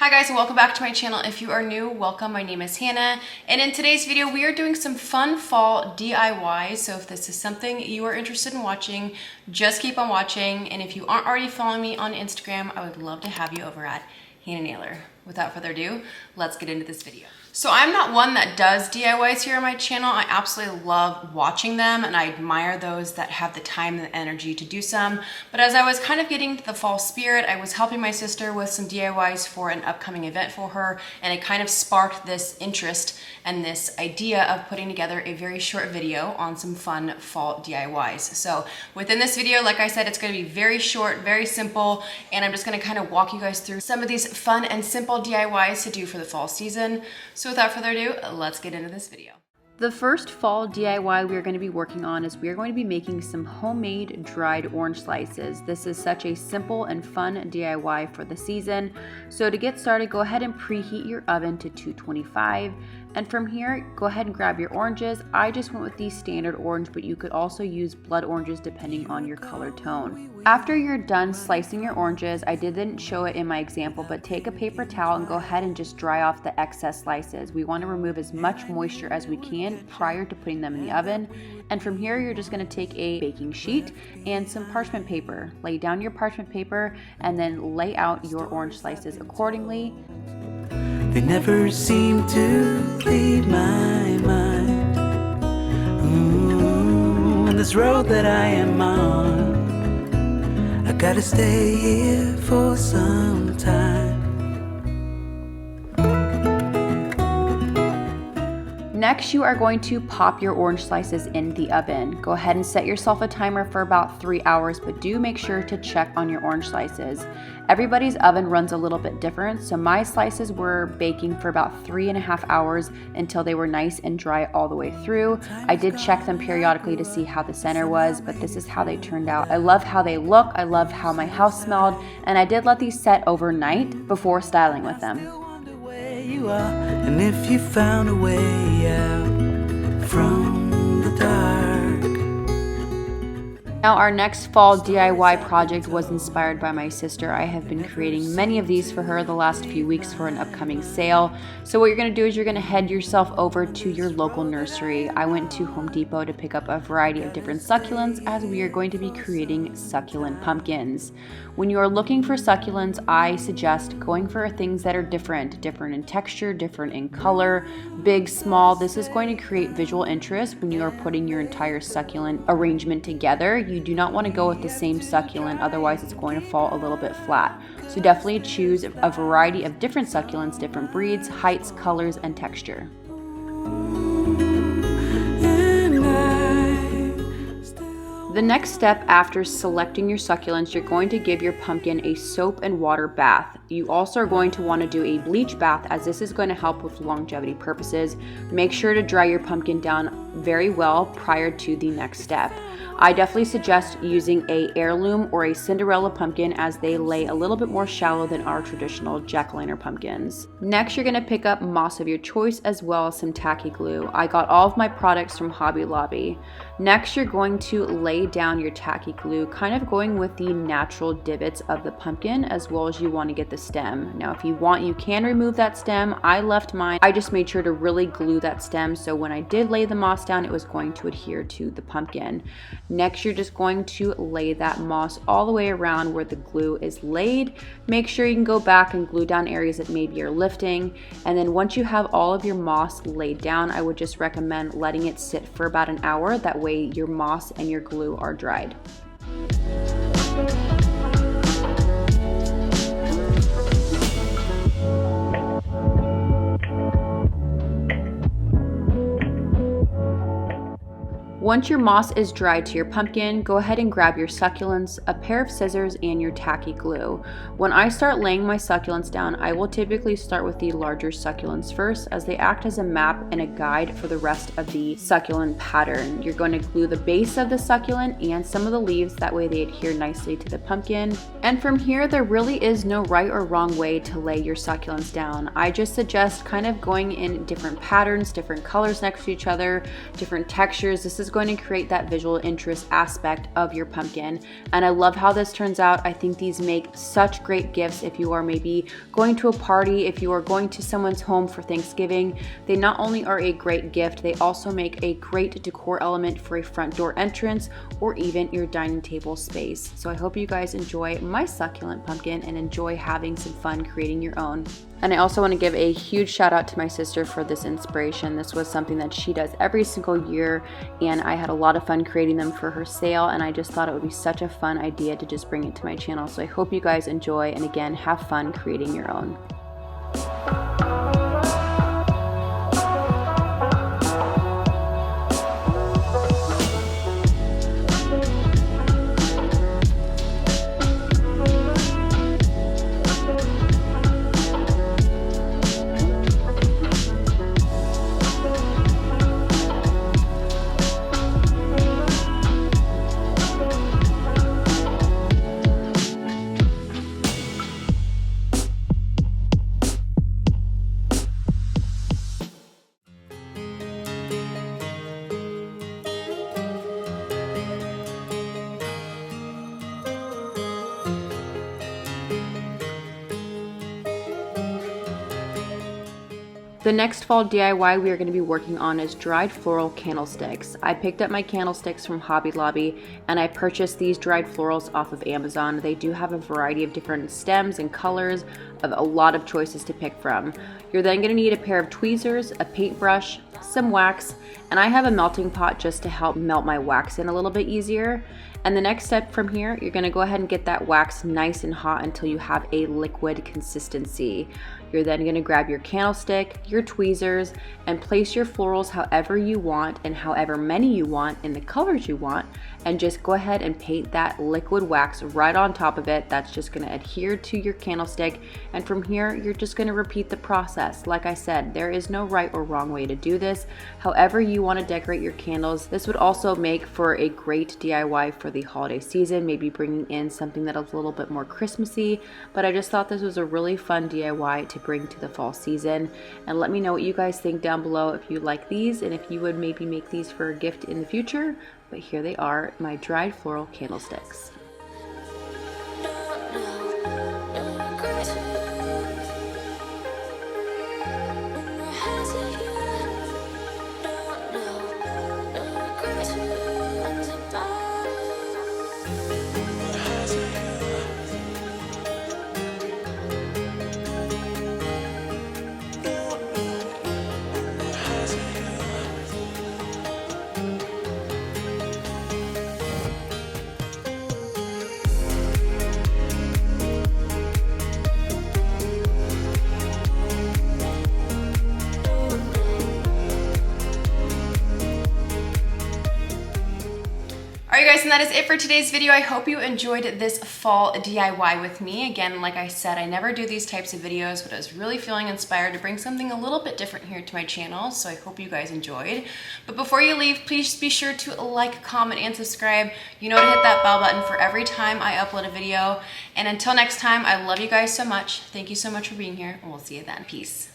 Hi guys, and welcome back to my channel. If you are new, welcome. My name is Hannah, and in today's video we are doing some fun fall DIYs. So if this is something you are interested in watching, just keep on watching. And if you aren't already following me on Instagram, I would love to have you over at Hannah Naylor. Without further ado, let's get into this video. So I'm not one that does DIYs here on my channel. I absolutely love watching them, and I admire those that have the time and the energy to do some. But as I was kind of getting to the fall spirit, I was helping my sister with some DIYs for an upcoming event for her, and it kind of sparked this interest and this idea of putting together a very short video on some fun fall DIYs. So within this video, like I said, it's gonna be very short, very simple, and I'm just gonna kind of walk you guys through some of these fun and simple DIYs to do for the fall season. So without further ado, let's get into this video. The first fall DIY we are going to be working on is we are going to be making some homemade dried orange slices. This is such a simple and fun DIY for the season. So to get started, go ahead and preheat your oven to 225. And from here, go ahead and grab your oranges. I just went with the standard orange, but you could also use blood oranges depending on your color tone. After you're done slicing your oranges, I didn't show it in my example, but take a paper towel and go ahead and just dry off the excess slices. We want to remove as much moisture as we can prior to putting them in the oven. And from here, you're just going to take a baking sheet and some parchment paper. Lay down your parchment paper and then lay out your orange slices accordingly. They never seem to leave my mind. On this road that I am on, I gotta stay here for some time. Next, you are going to pop your orange slices in the oven. Go ahead and set yourself a timer for about 3 hours, but do make sure to check on your orange slices. Everybody's oven runs a little bit different, so my slices were baking for about 3.5 hours until they were nice and dry all the way through. I did check them periodically to see how the center was, but this is how they turned out. I love how they look, I love how my house smelled, and I did let these set overnight before styling with them. And if you found a way out from the dark. Now our next fall DIY project was inspired by my sister. I have been creating many of these for her the last few weeks for an upcoming sale. So what you're going to do is you're going to head yourself over to your local nursery. I went to Home Depot to pick up a variety of different succulents as we are going to be creating succulent pumpkins. When you are looking for succulents, I suggest going for things that are different in texture, different in color, big, small. This is going to create visual interest when you are putting your entire succulent arrangement together. You do not want to go with the same succulent, otherwise it's going to fall a little bit flat. So definitely choose a variety of different succulents, different breeds, heights, colors, and texture. The next step after selecting your succulents, you're going to give your pumpkin a soap and water bath. You also are going to want to do a bleach bath, as this is going to help with longevity purposes. Make sure to dry your pumpkin down very well prior to the next step. I definitely suggest using a heirloom or a Cinderella pumpkin, as they lay a little bit more shallow than our traditional jack-o'-lantern pumpkins. Next, you're going to pick up moss of your choice as well as some tacky glue. I got all of my products from Hobby Lobby. Next, you're going to lay down your tacky glue, kind of going with the natural divots of the pumpkin, as well as you want to get the stem. Now, if you want, you can remove that stem. I left mine. I just made sure to really glue that stem, so when I did lay the moss down, it was going to adhere to the pumpkin. Next, you're just going to lay that moss all the way around where the glue is laid. Make sure you can go back and glue down areas that maybe you're lifting. And then once you have all of your moss laid down, I would just recommend letting it sit for about an hour. That way your moss and your glue are dried. Once your moss is dried to your pumpkin, go ahead and grab your succulents, a pair of scissors, and your tacky glue. When I start laying my succulents down, I will typically start with the larger succulents first, as they act as a map and a guide for the rest of the succulent pattern. You're going to glue the base of the succulent and some of the leaves, that way they adhere nicely to the pumpkin. And from here, there really is no right or wrong way to lay your succulents down. I just suggest kind of going in different patterns, different colors next to each other, different textures. This is going to create that visual interest aspect of your pumpkin. And I love how this turns out. I think these make such great gifts if you are maybe going to a party, if you are going to someone's home for Thanksgiving. They not only are a great gift, they also make a great decor element for a front door entrance or even your dining table space. So I hope you guys enjoy my succulent pumpkin and enjoy having some fun creating your own. And I also want to give a huge shout out to my sister for this inspiration. This was something that she does every single year, and I had a lot of fun creating them for her sale, and I just thought it would be such a fun idea to just bring it to my channel. So I hope you guys enjoy, and again, have fun creating your own. The next fall DIY we are going to be working on is dried floral candlesticks. I picked up my candlesticks from Hobby Lobby and I purchased these dried florals off of Amazon. They do have a variety of different stems and colors, of a lot of choices to pick from. You're then going to need a pair of tweezers, a paintbrush, some wax, and I have a melting pot just to help melt my wax in a little bit easier. And the next step from here, you're going to go ahead and get that wax nice and hot until you have a liquid consistency. You're then going to grab your candlestick, your tweezers, and place your florals however you want and however many you want in the colors you want, and just go ahead and paint that liquid wax right on top of it. That's just going to adhere to your candlestick, and from here you're just going to repeat the process. Like I said, there is no right or wrong way to do this. However you want to decorate your candles. This would also make for a great DIY for the holiday season, maybe bringing in something that is a little bit more Christmassy, but I just thought this was a really fun DIY to bring to the fall season. And let me know what you guys think down below if you like these and if you would maybe make these for a gift in the future. But here they are, my dried floral candlesticks. Alright guys, and that is it for today's video. I hope you enjoyed this fall DIY with me. Again, like I said, I never do these types of videos, but I was really feeling inspired to bring something a little bit different here to my channel, so I hope you guys enjoyed. But before you leave, please be sure to like, comment, and subscribe. You know to hit that bell button for every time I upload a video. And until next time, I love you guys so much. Thank you so much for being here, and we'll see you then. Peace.